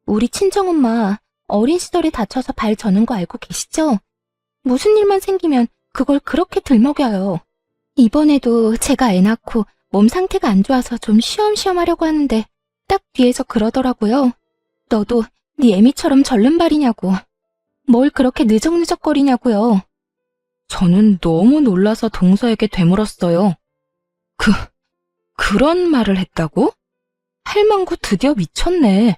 우리 친정엄마 어린 시절에 다쳐서 발 저는 거 알고 계시죠? 무슨 일만 생기면 그걸 그렇게 들먹여요. 이번에도 제가 애 낳고 몸 상태가 안 좋아서 좀 쉬엄쉬엄 하려고 하는데 딱 뒤에서 그러더라고요. 너도 네 애미처럼 절름발이냐고. 뭘 그렇게 느적느적거리냐고요. 저는 너무 놀라서 동서에게 되물었어요. 그런 말을 했다고? 할망구 드디어 미쳤네.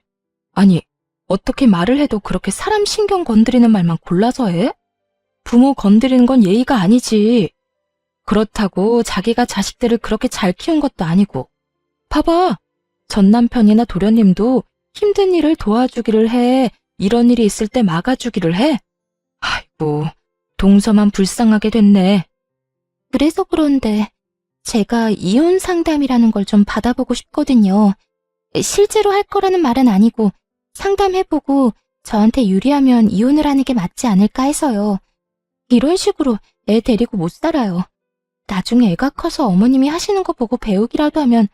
아니, 어떻게 말을 해도 그렇게 사람 신경 건드리는 말만 골라서 해? 부모 건드리는 건 예의가 아니지. 그렇다고 자기가 자식들을 그렇게 잘 키운 것도 아니고. 봐봐, 전 남편이나 도련님도 힘든 일을 도와주기를 해. 이런 일이 있을 때 막아주기를 해. 아이고, 동서만 불쌍하게 됐네. 그래서 그런데 제가 이혼 상담이라는 걸 좀 받아보고 싶거든요. 실제로 할 거라는 말은 아니고 상담해보고 저한테 유리하면 이혼을 하는 게 맞지 않을까 해서요. 이런 식으로 애 데리고 못 살아요. 나중에 애가 커서 어머님이 하시는 거 보고 배우기라도 하면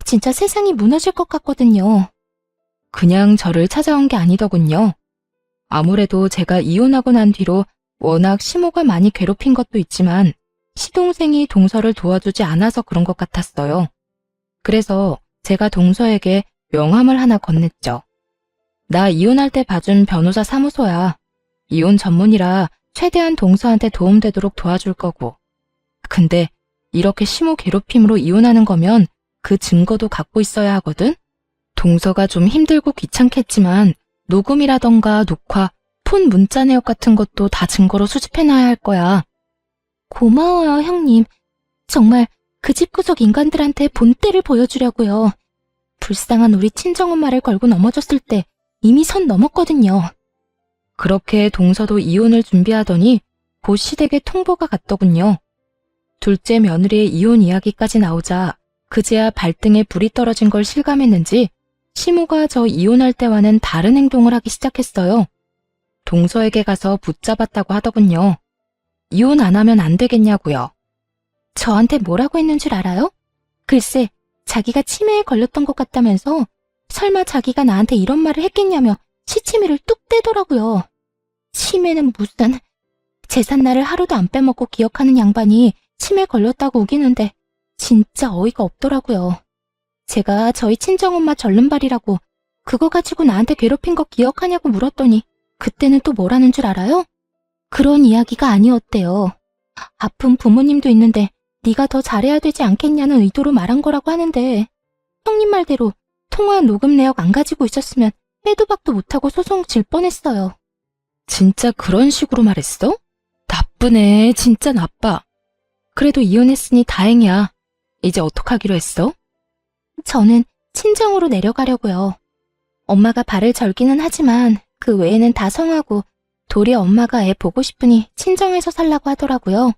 진짜 세상이 무너질 것 같거든요. 그냥 저를 찾아온 게 아니더군요. 아무래도 제가 이혼하고 난 뒤로 워낙 시모가 많이 괴롭힌 것도 있지만 시동생이 동서를 도와주지 않아서 그런 것 같았어요. 그래서 제가 동서에게 명함을 하나 건넸죠. 나 이혼할 때 봐준 변호사 사무소야. 이혼 전문이라 최대한 동서한테 도움되도록 도와줄 거고. 근데 이렇게 시모 괴롭힘으로 이혼하는 거면 그 증거도 갖고 있어야 하거든? 동서가 좀 힘들고 귀찮겠지만 녹음이라던가 녹화, 폰 문자 내역 같은 것도 다 증거로 수집해놔야 할 거야. 고마워요, 형님. 정말 그 집구석 인간들한테 본때를 보여주려고요. 불쌍한 우리 친정엄마를 걸고 넘어졌을 때 이미 선 넘었거든요. 그렇게 동서도 이혼을 준비하더니 곧 시댁에 통보가 갔더군요. 둘째 며느리의 이혼 이야기까지 나오자 그제야 발등에 불이 떨어진 걸 실감했는지 시모가 저 이혼할 때와는 다른 행동을 하기 시작했어요. 동서에게 가서 붙잡았다고 하더군요. 이혼 안 하면 안 되겠냐고요. 저한테 뭐라고 했는 줄 알아요? 글쎄, 자기가 치매에 걸렸던 것 같다면서 설마 자기가 나한테 이런 말을 했겠냐며 시치미를 뚝 떼더라고요. 치매는 무슨... 제삿날을 하루도 안 빼먹고 기억하는 양반이 치매 걸렸다고 우기는데 진짜 어이가 없더라고요. 제가 저희 친정엄마 절름발이라고 그거 가지고 나한테 괴롭힌 거 기억하냐고 물었더니 그때는 또 뭐라는 줄 알아요? 그런 이야기가 아니었대요. 아픈 부모님도 있는데 네가 더 잘해야 되지 않겠냐는 의도로 말한 거라고 하는데 형님 말대로 통화 녹음 내역 안 가지고 있었으면 빼도 박도 못하고 소송 질 뻔했어요. 진짜 그런 식으로 말했어? 나쁘네. 진짜 나빠. 그래도 이혼했으니 다행이야. 이제 어떡하기로 했어? 저는 친정으로 내려가려고요. 엄마가 발을 절기는 하지만 그 외에는 다 성하고 도리어 엄마가 애 보고 싶으니 친정에서 살라고 하더라고요.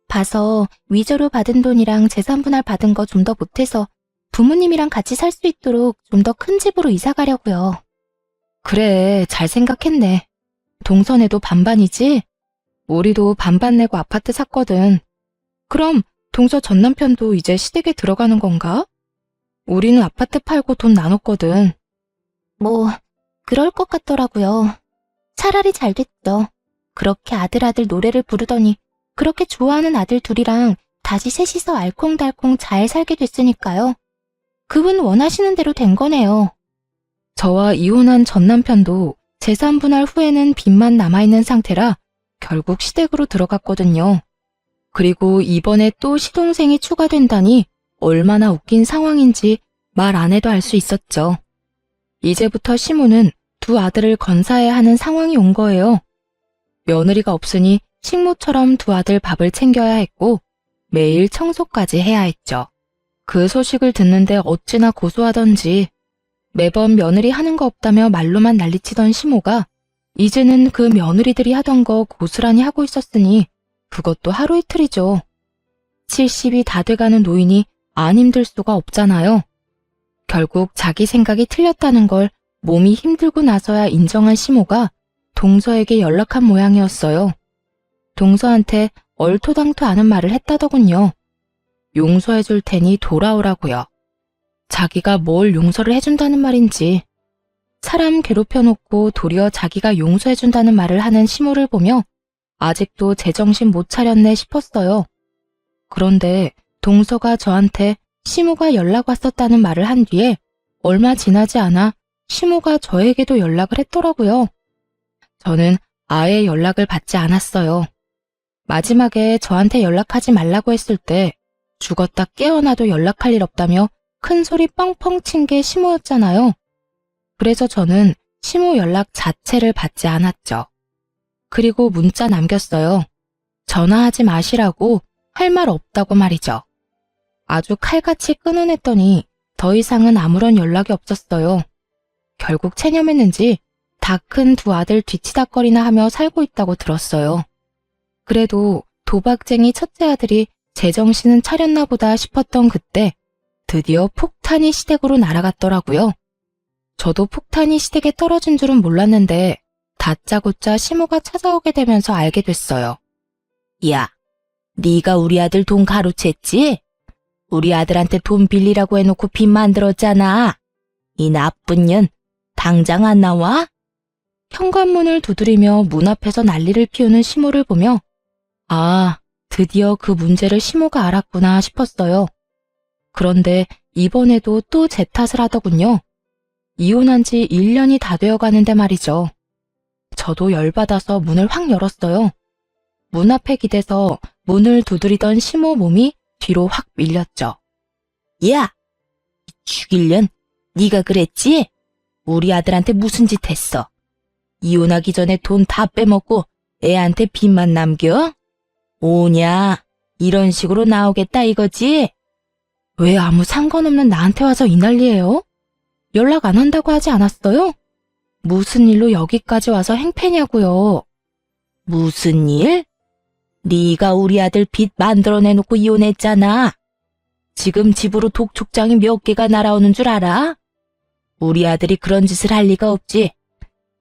봐서 위조로 받은 돈이랑 재산 분할 받은 거 좀 더 보태서 부모님이랑 같이 살 수 있도록 좀 더 큰 집으로 이사 가려고요. 그래, 잘 생각했네. 동선에도 반반이지? 우리도 반반 내고 아파트 샀거든. 그럼 동서 전 남편도 이제 시댁에 들어가는 건가? 우리는 아파트 팔고 돈 나눴거든. 뭐 그럴 것 같더라고요. 차라리 잘 됐죠. 그렇게 아들 노래를 부르더니 그렇게 좋아하는 아들 둘이랑 다시 셋이서 알콩달콩 잘 살게 됐으니까요. 그분 원하시는 대로 된 거네요. 저와 이혼한 전 남편도 재산 분할 후에는 빚만 남아있는 상태라 결국 시댁으로 들어갔거든요. 그리고 이번에 또 시동생이 추가된다니 얼마나 웃긴 상황인지 말 안 해도 알 수 있었죠. 이제부터 시모는 두 아들을 건사해야 하는 상황이 온 거예요. 며느리가 없으니 식모처럼 두 아들 밥을 챙겨야 했고 매일 청소까지 해야 했죠. 그 소식을 듣는데 어찌나 고소하던지 매번 며느리 하는 거 없다며 말로만 난리치던 시모가 이제는 그 며느리들이 하던 거 고스란히 하고 있었으니 그것도 하루 이틀이죠. 70이 다 돼가는 노인이 안 힘들 수가 없잖아요. 결국 자기 생각이 틀렸다는 걸 몸이 힘들고 나서야 인정한 시모가 동서에게 연락한 모양이었어요. 동서한테 얼토당토 않은 말을 했다더군요. 용서해 줄 테니 돌아오라고요. 자기가 뭘 용서를 해준다는 말인지. 사람 괴롭혀놓고 도리어 자기가 용서해 준다는 말을 하는 시모를 보며 아직도 제정신 못 차렸네 싶었어요. 그런데 동서가 저한테 시모가 연락 왔었다는 말을 한 뒤에 얼마 지나지 않아 시모가 저에게도 연락을 했더라고요. 저는 아예 연락을 받지 않았어요. 마지막에 저한테 연락하지 말라고 했을 때 죽었다 깨어나도 연락할 일 없다며 큰 소리 뻥뻥 친 게 시모였잖아요. 그래서 저는 시모 연락 자체를 받지 않았죠. 그리고 문자 남겼어요. 전화하지 마시라고 할 말 없다고 말이죠. 아주 칼같이 끊어냈더니 더 이상은 아무런 연락이 없었어요. 결국 체념했는지 다 큰 두 아들 뒤치다거리나 하며 살고 있다고 들었어요. 그래도 도박쟁이 첫째 아들이 제정신은 차렸나 보다 싶었던 그때 드디어 폭탄이 시댁으로 날아갔더라고요. 저도 폭탄이 시댁에 떨어진 줄은 몰랐는데 다짜고짜 시모가 찾아오게 되면서 알게 됐어요. 야, 네가 우리 아들 돈 가로챘지? 우리 아들한테 돈 빌리라고 해놓고 빚 만들었잖아. 이 나쁜 년, 당장 안 나와? 현관문을 두드리며 문 앞에서 난리를 피우는 시모를 보며 아, 드디어 그 문제를 시모가 알았구나 싶었어요. 그런데 이번에도 또 제 탓을 하더군요. 이혼한 지 1년이 다 되어 가는데 말이죠. 저도 열받아서 문을 확 열었어요. 문 앞에 기대서 문을 두드리던 시모 몸이 뒤로 확 밀렸죠. 야! 죽일년? 네가 그랬지? 우리 아들한테 무슨 짓 했어? 이혼하기 전에 돈 다 빼먹고 애한테 빚만 남겨? 오냐? 이런 식으로 나오겠다 이거지? 왜 아무 상관없는 나한테 와서 이 난리예요? 연락 안 한다고 하지 않았어요? 무슨 일로 여기까지 와서 행패냐고요. 무슨 일? 네가 우리 아들 빚 만들어내놓고 이혼했잖아. 지금 집으로 독촉장이 몇 개가 날아오는 줄 알아? 우리 아들이 그런 짓을 할 리가 없지.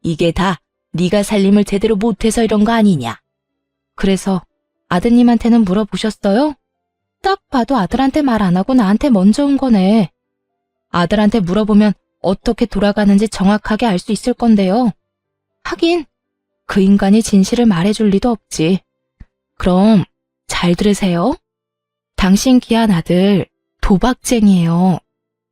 이게 다 네가 살림을 제대로 못해서 이런 거 아니냐. 그래서 아드님한테는 물어보셨어요? 딱 봐도 아들한테 말 안 하고 나한테 먼저 온 거네. 아들한테 물어보면 어떻게 돌아가는지 정확하게 알 수 있을 건데요. 하긴 그 인간이 진실을 말해줄 리도 없지. 그럼 잘 들으세요. 당신 귀한 아들 도박쟁이에요.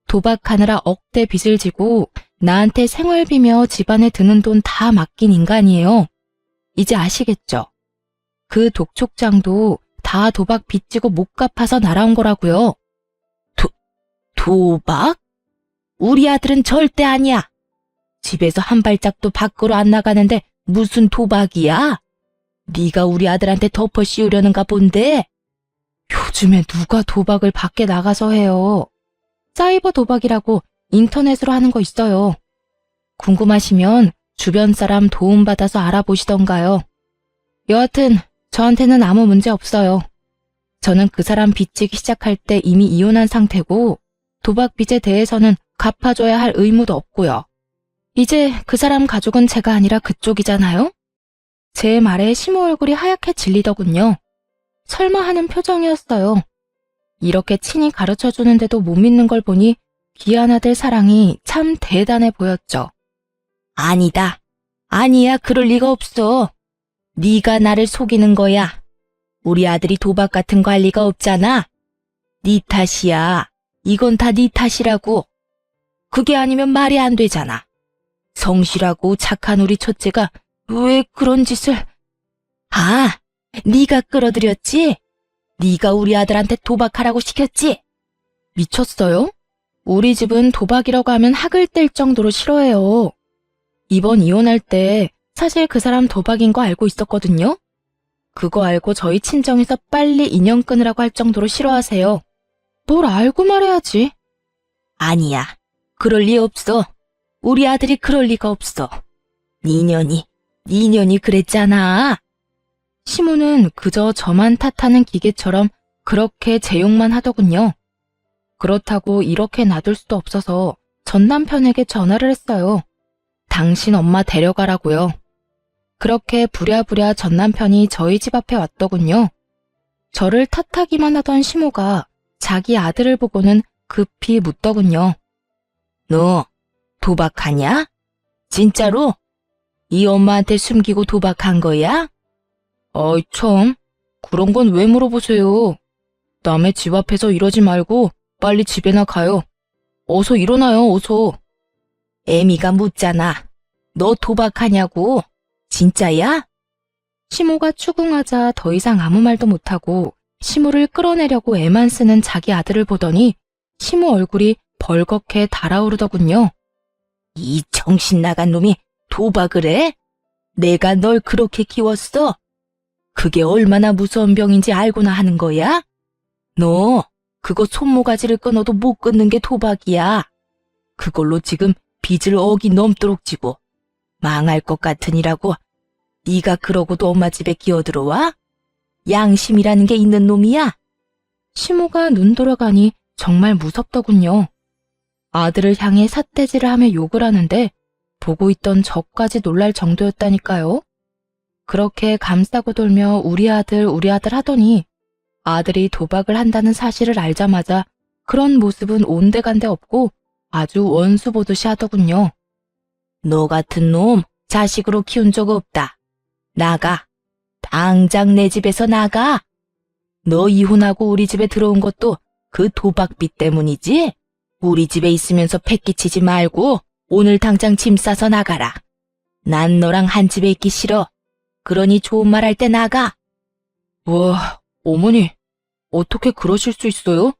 도박하느라 억대 빚을 지고 나한테 생활비며 집안에 드는 돈 다 맡긴 인간이에요. 이제 아시겠죠? 그 독촉장도 다 도박 빚지고 못 갚아서 날아온 거라고요. 도박? 우리 아들은 절대 아니야. 집에서 한 발짝도 밖으로 안 나가는데 무슨 도박이야? 네가 우리 아들한테 덮어 씌우려는가 본데? 요즘에 누가 도박을 밖에 나가서 해요. 사이버 도박이라고 인터넷으로 하는 거 있어요. 궁금하시면 주변 사람 도움받아서 알아보시던가요. 여하튼 저한테는 아무 문제 없어요. 저는 그 사람 빚지기 시작할 때 이미 이혼한 상태고 도박 빚에 대해서는 갚아줘야 할 의무도 없고요. 이제 그 사람 가족은 제가 아니라 그쪽이잖아요? 제 말에 시모 얼굴이 하얗게 질리더군요. 설마 하는 표정이었어요. 이렇게 친히 가르쳐주는데도 못 믿는 걸 보니 귀한 아들 사랑이 참 대단해 보였죠. 아니다. 아니야, 그럴 리가 없어. 네가 나를 속이는 거야. 우리 아들이 도박 같은 거 할 리가 없잖아. 네 탓이야. 이건 다 네 탓이라고. 그게 아니면 말이 안 되잖아. 성실하고 착한 우리 첫째가 왜 그런 짓을... 아, 네가 끌어들였지? 네가 우리 아들한테 도박하라고 시켰지? 미쳤어요? 우리 집은 도박이라고 하면 학을 뗄 정도로 싫어해요. 이번 이혼할 때 사실 그 사람 도박인 거 알고 있었거든요. 그거 알고 저희 친정에서 빨리 인연 끊으라고 할 정도로 싫어하세요. 뭘 알고 말해야지. 아니야. 그럴 리 없어. 우리 아들이 그럴 리가 없어. 니년이 그랬잖아. 시모는 그저 저만 탓하는 기계처럼 그렇게 제 욕만 하더군요. 그렇다고 이렇게 놔둘 수도 없어서 전 남편에게 전화를 했어요. 당신 엄마 데려가라고요. 그렇게 부랴부랴 전 남편이 저희 집 앞에 왔더군요. 저를 탓하기만 하던 시모가 자기 아들을 보고는 급히 묻더군요. 너 도박하냐? 진짜로? 이 엄마한테 숨기고 도박한 거야? 어이 참, 그런 건 왜 물어보세요. 남의 집 앞에서 이러지 말고 빨리 집에나 가요. 어서 일어나요, 어서. 애미가 묻잖아. 너 도박하냐고? 진짜야? 시모가 추궁하자 더 이상 아무 말도 못하고 시모를 끌어내려고 애만 쓰는 자기 아들을 보더니 시모 얼굴이 벌겋게 달아오르더군요. 이 정신 나간 놈이 도박을 해? 내가 널 그렇게 키웠어? 그게 얼마나 무서운 병인지 알고나 하는 거야? 너 그거 손모가지를 끊어도 못 끊는 게 도박이야. 그걸로 지금 빚을 억이 넘도록 지고 망할 것 같으니라고 네가 그러고도 엄마 집에 기어들어와? 양심이라는 게 있는 놈이야? 시모가 눈 돌아가니 정말 무섭더군요. 아들을 향해 삿대질을 하며 욕을 하는데 보고 있던 저까지 놀랄 정도였다니까요. 그렇게 감싸고 돌며 우리 아들 하더니 아들이 도박을 한다는 사실을 알자마자 그런 모습은 온데간데 없고 아주 원수 보듯이 하더군요. 너 같은 놈 자식으로 키운 적 없다. 나가. 당장 내 집에서 나가. 너 이혼하고 우리 집에 들어온 것도 그 도박빚 때문이지? 우리 집에 있으면서 패기치지 말고 오늘 당장 짐 싸서 나가라. 난 너랑 한 집에 있기 싫어. 그러니 좋은 말 할 때 나가. 와, 어머니, 어떻게 그러실 수 있어요?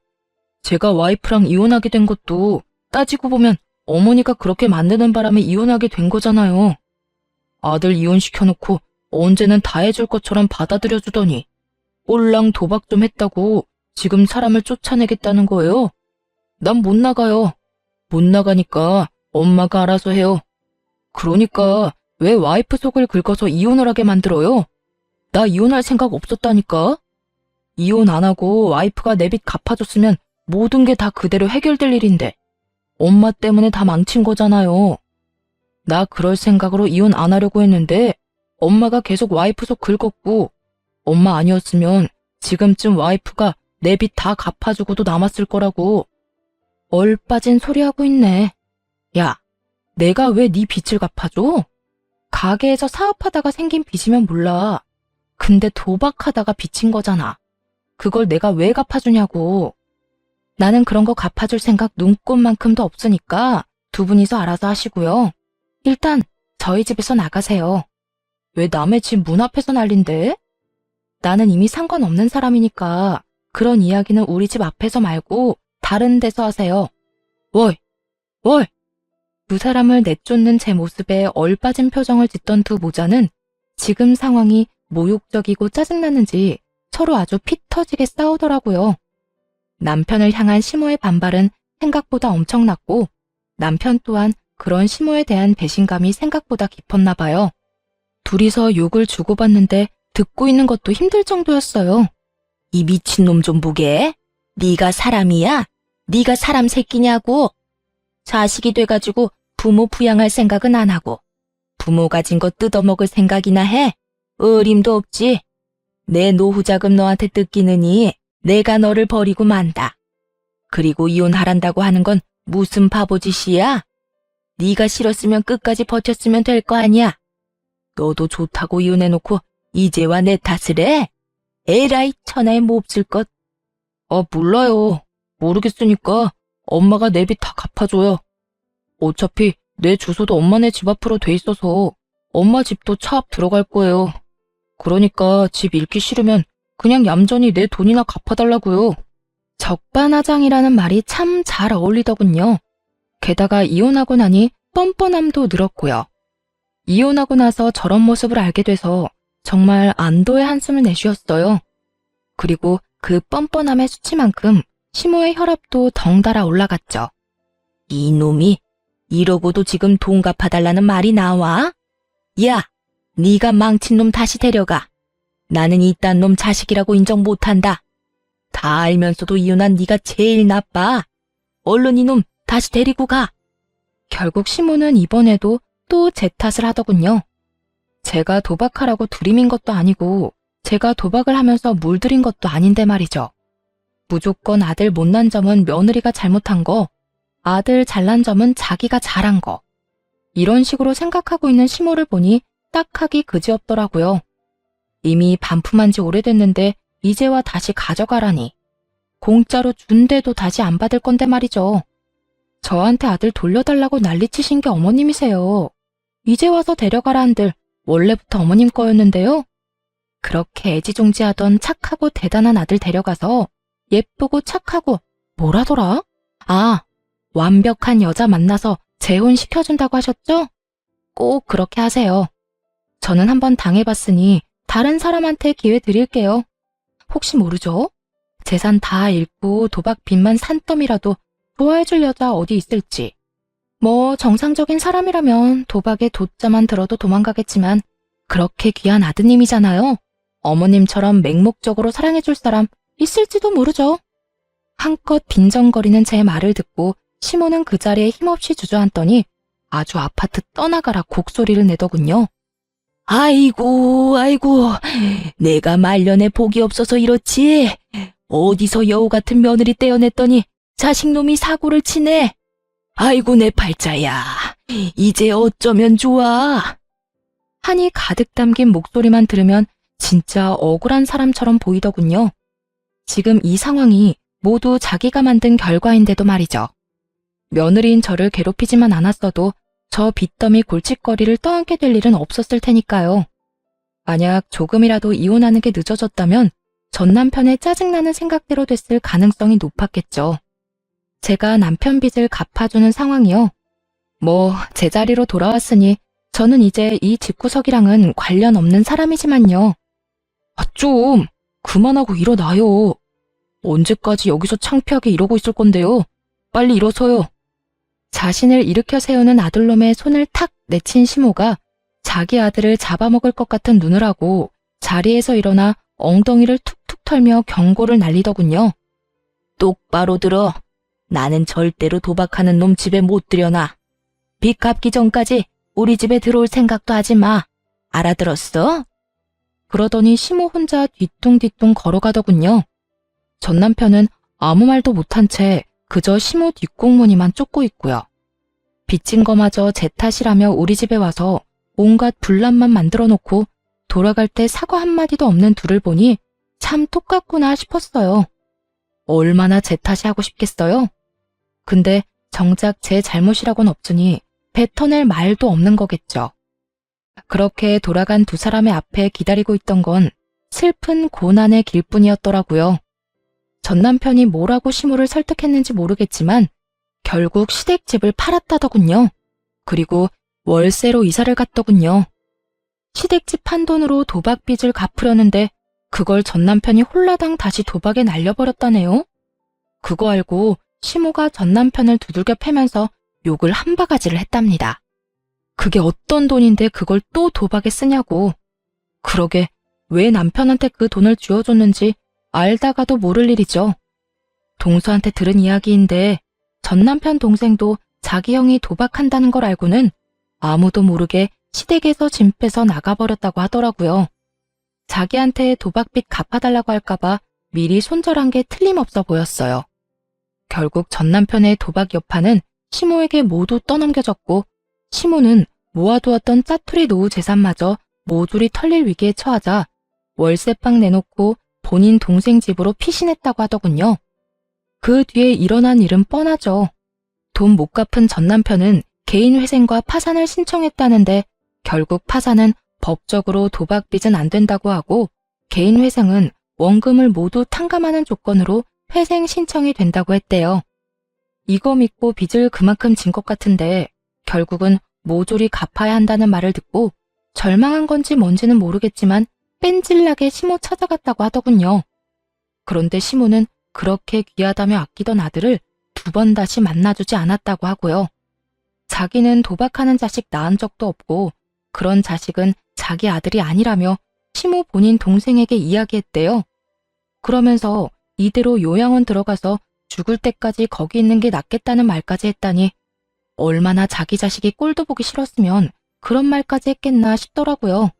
제가 와이프랑 이혼하게 된 것도 따지고 보면 어머니가 그렇게 만드는 바람에 이혼하게 된 거잖아요. 아들 이혼시켜놓고 언제는 다 해줄 것처럼 받아들여주더니 꼴랑 도박 좀 했다고 지금 사람을 쫓아내겠다는 거예요. 난 못 나가요. 못 나가니까 엄마가 알아서 해요. 그러니까 왜 와이프 속을 긁어서 이혼을 하게 만들어요? 나 이혼할 생각 없었다니까. 이혼 안 하고 와이프가 내 빚 갚아줬으면 모든 게 다 그대로 해결될 일인데 엄마 때문에 다 망친 거잖아요. 나 그럴 생각으로 이혼 안 하려고 했는데 엄마가 계속 와이프 속 긁었고 엄마 아니었으면 지금쯤 와이프가 내 빚 다 갚아주고도 남았을 거라고. 얼빠진 소리 하고 있네. 야, 내가 왜 네 빚을 갚아줘? 가게에서 사업하다가 생긴 빚이면 몰라. 근데 도박하다가 빚인 거잖아. 그걸 내가 왜 갚아주냐고. 나는 그런 거 갚아줄 생각 눈꼽만큼도 없으니까 두 분이서 알아서 하시고요. 일단 저희 집에서 나가세요. 왜 남의 집 문 앞에서 난린데? 나는 이미 상관없는 사람이니까 그런 이야기는 우리 집 앞에서 말고 다른 데서 하세요. 월! 월! 두 사람을 내쫓는 제 모습에 얼빠진 표정을 짓던 두 모자는 지금 상황이 모욕적이고 짜증나는지 서로 아주 피 터지게 싸우더라고요. 남편을 향한 시모의 반발은 생각보다 엄청났고 남편 또한 그런 시모에 대한 배신감이 생각보다 깊었나 봐요. 둘이서 욕을 주고받는데 듣고 있는 것도 힘들 정도였어요. 이 미친놈 좀 보게. 네가 사람이야? 네가 사람 새끼냐고. 자식이 돼가지고 부모 부양할 생각은 안 하고 부모 가진 거 뜯어먹을 생각이나 해? 어림도 없지. 내 노후자금 너한테 뜯기느니 내가 너를 버리고 만다. 그리고 이혼하란다고 하는 건 무슨 바보짓이야? 네가 싫었으면 끝까지 버텼으면 될 거 아니야. 너도 좋다고 이혼해놓고 이제와 내 탓을 해? 에라이 천하에 몹쓸 것. 몰라요. 모르겠으니까 엄마가 내 빚 다 갚아줘요. 어차피 내 주소도 엄마네 집 앞으로 돼 있어서 엄마 집도 차 앞 들어갈 거예요. 그러니까 집 잃기 싫으면 그냥 얌전히 내 돈이나 갚아달라고요. 적반하장이라는 말이 참 잘 어울리더군요. 게다가 이혼하고 나니 뻔뻔함도 늘었고요. 이혼하고 나서 저런 모습을 알게 돼서 정말 안도의 한숨을 내쉬었어요. 그리고 그 뻔뻔함의 수치만큼 시모의 혈압도 덩달아 올라갔죠. 이놈이 이러고도 지금 돈 갚아달라는 말이 나와? 야, 네가 망친 놈 다시 데려가. 나는 이딴 놈 자식이라고 인정 못한다. 다 알면서도 이혼한 네가 제일 나빠. 얼른 이놈 다시 데리고 가. 결국 시모는 이번에도 또 제 탓을 하더군요. 제가 도박하라고 들이민 것도 아니고 제가 도박을 하면서 물들인 것도 아닌데 말이죠. 무조건 아들 못난 점은 며느리가 잘못한 거, 아들 잘난 점은 자기가 잘한 거. 이런 식으로 생각하고 있는 시모를 보니 딱하기 그지없더라고요. 이미 반품한 지 오래됐는데 이제와 다시 가져가라니. 공짜로 준대도 다시 안 받을 건데 말이죠. 저한테 아들 돌려달라고 난리치신 게 어머님이세요. 이제 와서 데려가라 한들 원래부터 어머님 거였는데요. 그렇게 애지중지하던 착하고 대단한 아들 데려가서 예쁘고 착하고 뭐라더라? 완벽한 여자 만나서 재혼시켜준다고 하셨죠? 꼭 그렇게 하세요. 저는 한번 당해봤으니 다른 사람한테 기회 드릴게요. 혹시 모르죠? 재산 다 잃고 도박 빚만 산더미라도 좋아해줄 여자 어디 있을지. 뭐 정상적인 사람이라면 도박에 돛자만 들어도 도망가겠지만 그렇게 귀한 아드님이잖아요. 어머님처럼 맹목적으로 사랑해줄 사람 있을지도 모르죠. 한껏 빈정거리는 제 말을 듣고 시모는 그 자리에 힘없이 주저앉더니 아주 아파트 떠나가라 곡소리를 내더군요. 아이고, 내가 말년에 복이 없어서 이렇지. 어디서 여우 같은 며느리 떼어냈더니 자식놈이 사고를 치네. 아이고 내 팔자야. 이제 어쩌면 좋아. 한이 가득 담긴 목소리만 들으면 진짜 억울한 사람처럼 보이더군요. 지금 이 상황이 모두 자기가 만든 결과인데도 말이죠. 며느리인 저를 괴롭히지만 않았어도 저 빚더미 골칫거리를 떠안게 될 일은 없었을 테니까요. 만약 조금이라도 이혼하는 게 늦어졌다면 전 남편의 짜증나는 생각대로 됐을 가능성이 높았겠죠. 제가 남편 빚을 갚아주는 상황이요. 제자리로 돌아왔으니 저는 이제 이 집구석이랑은 관련 없는 사람이지만요. 좀 그만하고 일어나요. 언제까지 여기서 창피하게 이러고 있을 건데요. 빨리 일어서요. 자신을 일으켜 세우는 아들놈의 손을 탁 내친 시모가 자기 아들을 잡아먹을 것 같은 눈을 하고 자리에서 일어나 엉덩이를 툭툭 털며 경고를 날리더군요. 똑바로 들어. 나는 절대로 도박하는 놈 집에 못 들여놔. 빚 갚기 전까지 우리 집에 들어올 생각도 하지 마. 알아들었어? 그러더니 시모 혼자 뒤뚱뒤뚱 걸어가더군요. 전 남편은 아무 말도 못한 채 그저 시모 뒷공무니만 쫓고 있고요. 빚진 거마저 제 탓이라며 우리 집에 와서 온갖 분란만 만들어 놓고 돌아갈 때 사과 한마디도 없는 둘을 보니 참 똑같구나 싶었어요. 얼마나 제 탓이 하고 싶겠어요? 근데 정작 제 잘못이라고는 없으니 뱉어낼 말도 없는 거겠죠. 그렇게 돌아간 두 사람의 앞에 기다리고 있던 건 슬픈 고난의 길뿐이었더라고요. 전 남편이 뭐라고 시모를 설득했는지 모르겠지만 결국 시댁집을 팔았다더군요. 그리고 월세로 이사를 갔더군요. 시댁집 판 돈으로 도박 빚을 갚으려는데 그걸 전 남편이 홀라당 다시 도박에 날려버렸다네요. 그거 알고 시모가 전 남편을 두들겨 패면서 욕을 한 바가지를 했답니다. 그게 어떤 돈인데 그걸 또 도박에 쓰냐고. 그러게 왜 남편한테 그 돈을 쥐어줬는지 알다가도 모를 일이죠. 동서한테 들은 이야기인데 전 남편 동생도 자기 형이 도박한다는 걸 알고는 아무도 모르게 시댁에서 짐 빼서 나가버렸다고 하더라고요. 자기한테 도박빚 갚아달라고 할까봐 미리 손절한 게 틀림없어 보였어요. 결국 전 남편의 도박 여파는 시모에게 모두 떠넘겨졌고 시모는 모아두었던 짜투리 노후 재산마저 모조리 털릴 위기에 처하자 월세방 내놓고 본인 동생 집으로 피신했다고 하더군요. 그 뒤에 일어난 일은 뻔하죠. 돈 못 갚은 전 남편은 개인회생과 파산을 신청했다는데 결국 파산은 법적으로 도박빚은 안 된다고 하고 개인회생은 원금을 모두 탕감하는 조건으로 회생 신청이 된다고 했대요. 이거 믿고 빚을 그만큼 진 것 같은데 결국은 모조리 갚아야 한다는 말을 듣고 절망한 건지 뭔지는 모르겠지만 뺀질나게 시모 찾아갔다고 하더군요. 그런데 시모는 그렇게 귀하다며 아끼던 아들을 2번 다시 만나주지 않았다고 하고요. 자기는 도박하는 자식 낳은 적도 없고 그런 자식은 자기 아들이 아니라며 시모 본인 동생에게 이야기했대요. 그러면서 이대로 요양원 들어가서 죽을 때까지 거기 있는 게 낫겠다는 말까지 했다니 얼마나 자기 자식이 꼴도 보기 싫었으면 그런 말까지 했겠나 싶더라고요.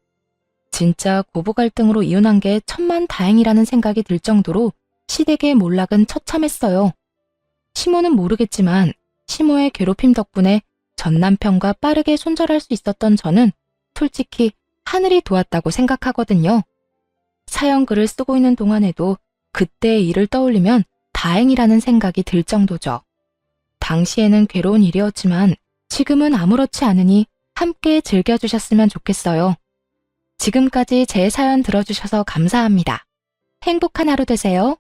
진짜 고부 갈등으로 이혼한 게 천만다행이라는 생각이 들 정도로 시댁의 몰락은 처참했어요. 시모는 모르겠지만 시모의 괴롭힘 덕분에 전 남편과 빠르게 손절할 수 있었던 저는 솔직히 하늘이 도왔다고 생각하거든요. 사연 글을 쓰고 있는 동안에도 그때의 일을 떠올리면 다행이라는 생각이 들 정도죠. 당시에는 괴로운 일이었지만 지금은 아무렇지 않으니 함께 즐겨주셨으면 좋겠어요. 지금까지 제 사연 들어주셔서 감사합니다. 행복한 하루 되세요.